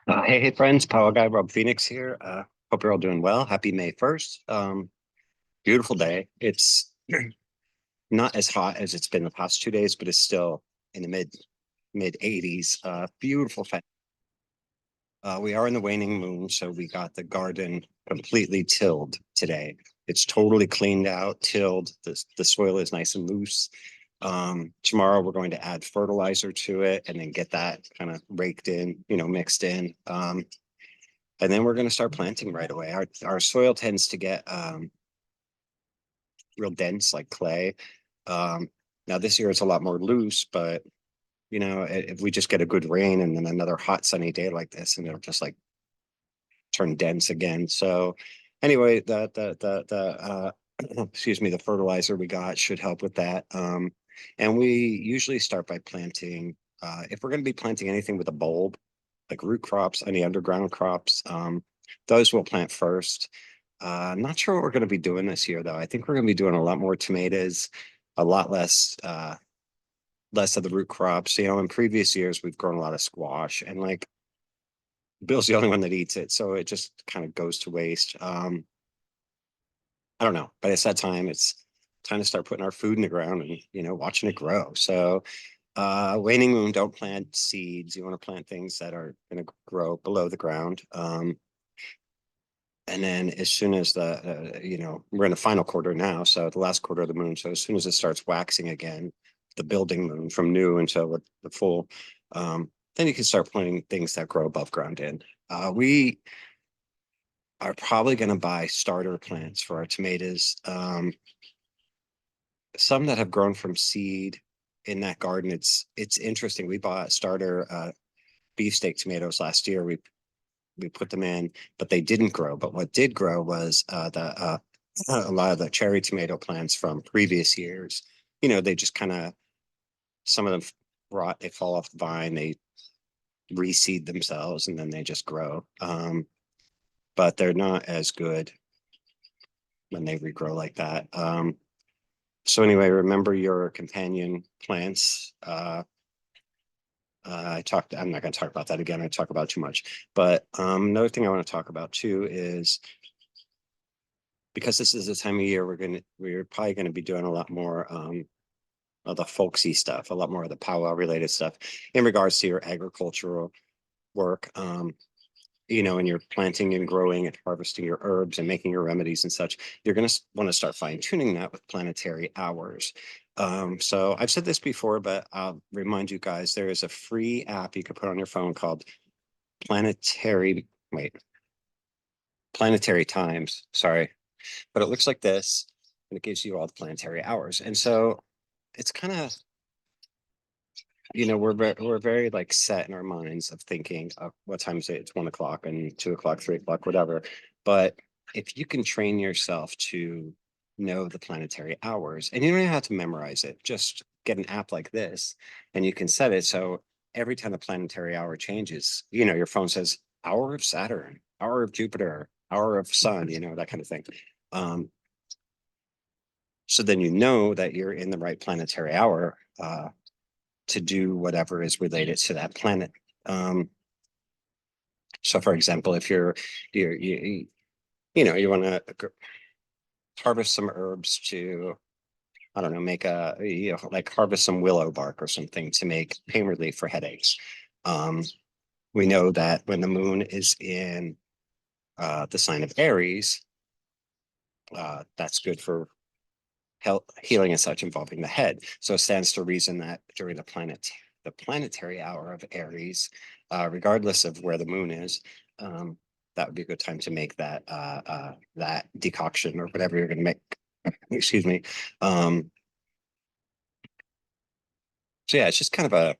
Hey, friends, Powwow Guy Rob Phoenix here. Hope you're all doing well. Happy May 1st. Beautiful day. It's not as hot as it's been the past 2 days, but it's still in the mid 80s. Beautiful. We are in the waning moon, so we got the garden completely tilled today. It's totally cleaned out, tilled. The soil is nice and loose. Tomorrow we're going to add fertilizer to it and then get that kind of raked in, mixed in. And then we're going to start planting right away. Our soil tends to get real dense, like clay. Now this year it's a lot more loose, but if we just get a good rain and then another hot sunny day like this, and it'll just like turn dense again. So anyway, the excuse me, the fertilizer we got should help with that. And we usually start by planting. If we're going to be planting anything with a bulb, like root crops, any underground crops. Those we'll plant first. I'm not sure what we're going to be doing this year, though. I think we're going to be doing a lot more tomatoes, a lot less of the root crops. In previous years we've grown a lot of squash, and like Bill's the only one that eats it, so it just kind of goes to waste. I don't know, but it's that time. It's time to start putting our food in the ground and watching it grow. So waning moon, don't plant seeds. You want to plant things that are going to grow below the ground. And then as soon as we're in the final quarter now, so the last quarter of the moon. So as soon as it starts waxing again, the building moon from new until the full, then you can start planting things that grow above ground in. We are probably going to buy starter plants for our tomatoes. Some that have grown from seed in that garden. It's interesting. We bought starter beefsteak tomatoes last year. We put them in, but they didn't grow. But what did grow was a lot of the cherry tomato plants from previous years. They just kind of, some of them rot, they fall off the vine, they reseed themselves, and then they just grow. But they're not as good when they regrow like that. So anyway, remember your companion plants. I'm not going to talk about that again. I talk about too much. But another thing I want to talk about too is, because this is the time of year, we're probably going to be doing a lot more of the folksy stuff, a lot more of the powwow related stuff in regards to your agricultural work. And you're planting and growing and harvesting your herbs and making your remedies and such. You're going to want to start fine tuning that with planetary hours. So I've said this before, but I'll remind you guys, there is a free app you can put on your phone called Planetary, wait, Planetary Times, sorry. But it looks like this, and it gives you all the planetary hours. And so it's kind of, we're very like set in our minds of thinking what time is it? It's 1 o'clock and 2 o'clock, 3 o'clock, whatever. But if you can train yourself to know the planetary hours, and you don't even have to memorize it, just get an app like this and you can set it. So every time the planetary hour changes, your phone says hour of Saturn, hour of Jupiter, hour of Sun, that kind of thing. So then that you're in the right planetary hour to do whatever is related to that planet. So for example, if you want to harvest some herbs to, I don't know, make like harvest some willow bark or something to make pain relief for headaches. We know that when the moon is in the sign of Aries, that's good for health, healing and such involving the head. So it stands to reason that during the planetary hour of Aries, regardless of where the moon is, that would be a good time to make that decoction or whatever you're going to make. Excuse me. So yeah, it's just kind of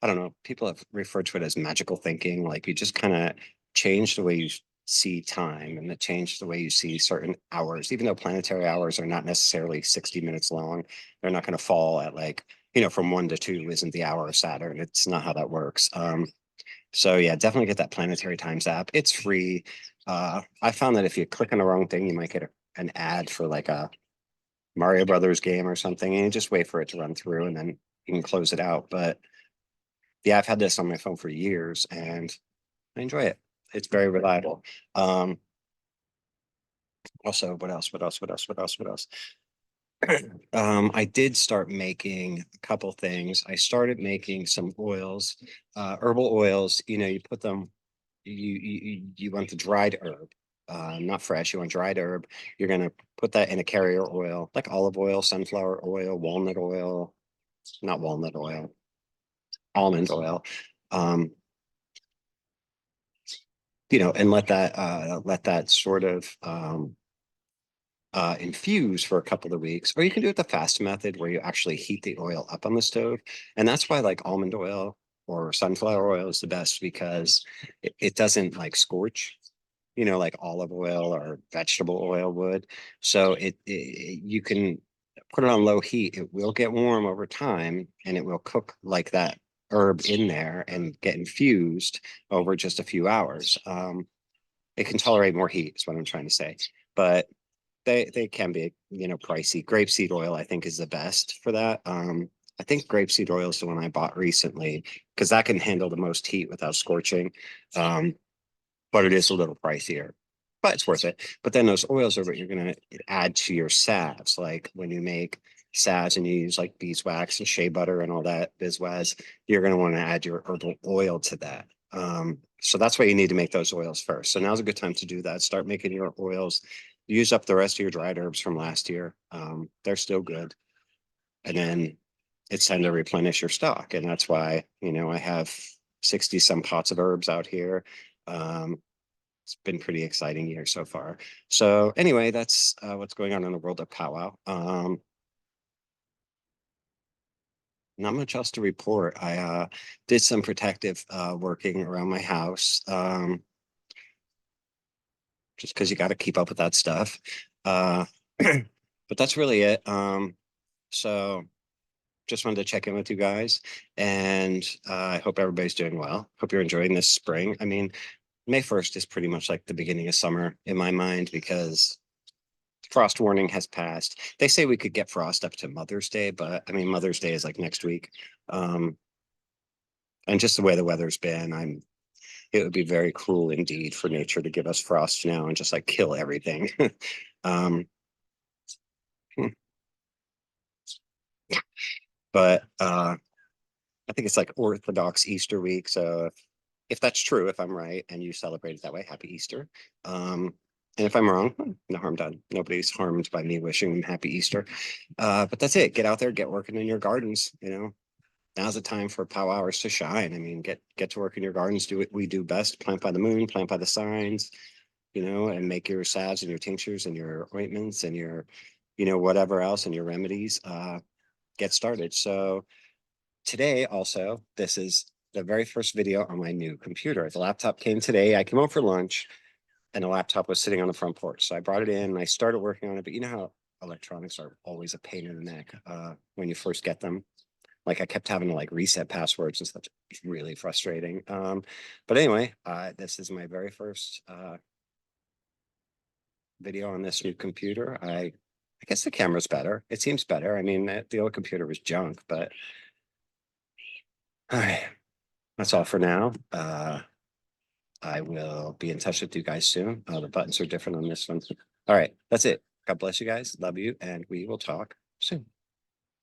I don't know, people have referred to it as magical thinking. Like you just kind of change the way you see time and change the way you see certain hours, even though planetary hours are not necessarily 60 minutes long. They're not going to fall at like, from 1 to 2 isn't the hour of Saturn. It's not how that works. So yeah, definitely get that Planetary Times app. It's free. I found that if you click on the wrong thing, you might get an ad for like a Mario Brothers game or something, and you just wait for it to run through and then you can close it out. But yeah, I've had this on my phone for years, and I enjoy it. It's very reliable. Um, Also, what else? What else? What else? What else? What else? I did start making a couple things. I started making some oils, herbal oils. You know, you put them, you want the dried herb, not fresh. You want dried herb. You're gonna put that in a carrier oil, like olive oil, sunflower oil, walnut oil, not walnut oil, almond oil. Um, you know, and let that sort of infuse for a couple of weeks, or you can do it the fast method where you actually heat the oil up on the stove. And that's why like almond oil or sunflower oil is the best because it doesn't like scorch, you know, like olive oil or vegetable oil would. So you can put it on low heat. It will get warm over time and it will cook like that herb in there and get infused over just a few hours. It can tolerate more heat, is what I'm trying to say. But they can be, you know, pricey. Grapeseed oil, I think, is the best for that. I think grapeseed oil is the one I bought recently because that can handle the most heat without scorching. Um, but it is a little pricier, but it's worth it. But then those oils are what you're gonna add to your salves. Like when you make salves and you use like beeswax and shea butter and all that bizwaz, you're gonna want to add your herbal oil to that. So that's why you need to make those oils first. So now's a good time to do that. Start making your oils. Use up the rest of your dried herbs from last year. They're still good. And then it's time to replenish your stock. And that's why, you know, I have 60 some pots of herbs out here. Um, it's been pretty exciting year so far. So anyway, that's what's going on in the world of powwow. Not much else to report. I did some protective working around my house, just because you got to keep up with that stuff. Uh, but that's really it. So just wanted to check in with you guys, and I hope everybody's doing well. Hope you're enjoying this spring. I mean, May 1st is pretty much like the beginning of summer in my mind because frost warning has passed. They say we could get frost up to Mother's Day, but I mean, Mother's Day is like next week. Um, and just the way the weather's been, it would be very cruel indeed for nature to give us frost now and just like kill everything. um, but I think it's like Orthodox Easter week. So if that's true, if I'm right and you celebrate it that way, happy Easter. And if I'm wrong, no harm done. Nobody's harmed by me wishing them happy Easter. But that's it. Get out there, get working in your gardens. You know, now's the time for powwows to shine. I mean, get to work in your gardens. Do what we do best: plant by the moon, plant by the signs. You know, and make your salves and your tinctures and your ointments and your, you know, whatever else and your remedies. Get started. So today also, this is the very first video on my new computer. The laptop came today. I came home for lunch and the laptop was sitting on the front porch. So I brought it in and I started working on it. But you know how electronics are always a pain in the neck when you first get them. Like I kept having to like reset passwords and stuff. It's really frustrating. But anyway, this is my very first video on this new computer. I guess the camera's better. It seems better. I mean, the old computer was junk, but all right, that's all for now. I will be in touch with you guys soon. The buttons are different on this one. All right, that's it. God bless you guys. Love you, and we will talk soon.